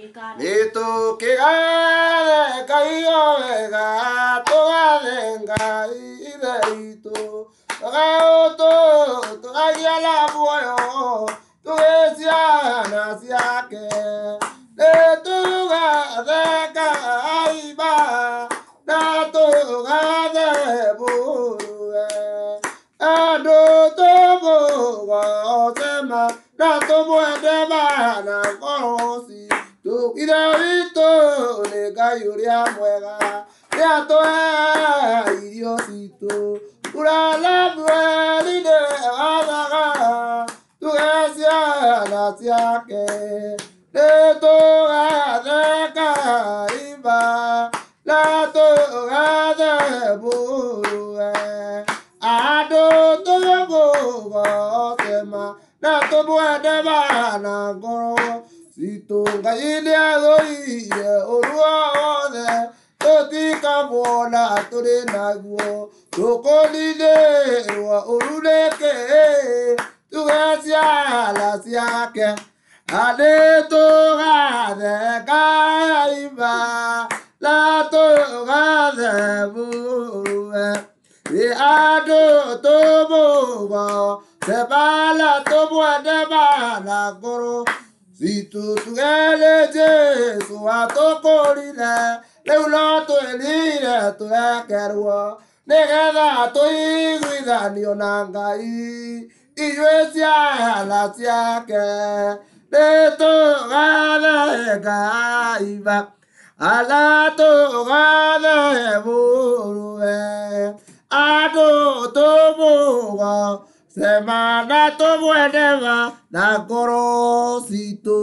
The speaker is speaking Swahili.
Eto que gane caigo vega toda venga y deito gao to ya la boyo tu esia nasia que de tu ga de caiba na tu ga de buru ado to bo sema na to bo de ba na kosi tu idavito le cayuria muega ya to idiotito pura la buena de agaga tu gracia la sia que de to de caiba la to de buru ado to bo tema na to bo de ba na goro si tu gailia doi orua de toti kabola tore naguo tokolile wa orule ke tu gracia la sia que ale to ga de caiba la to ga de bue e ado to bo se bala to bo de bala goro si tu eres su atocorina, le uloto elira tu acarua, negada tu iguida nionangai, y yo decía la cia que de togada caiba, a la togada de burue, a to semana to buena na corosito.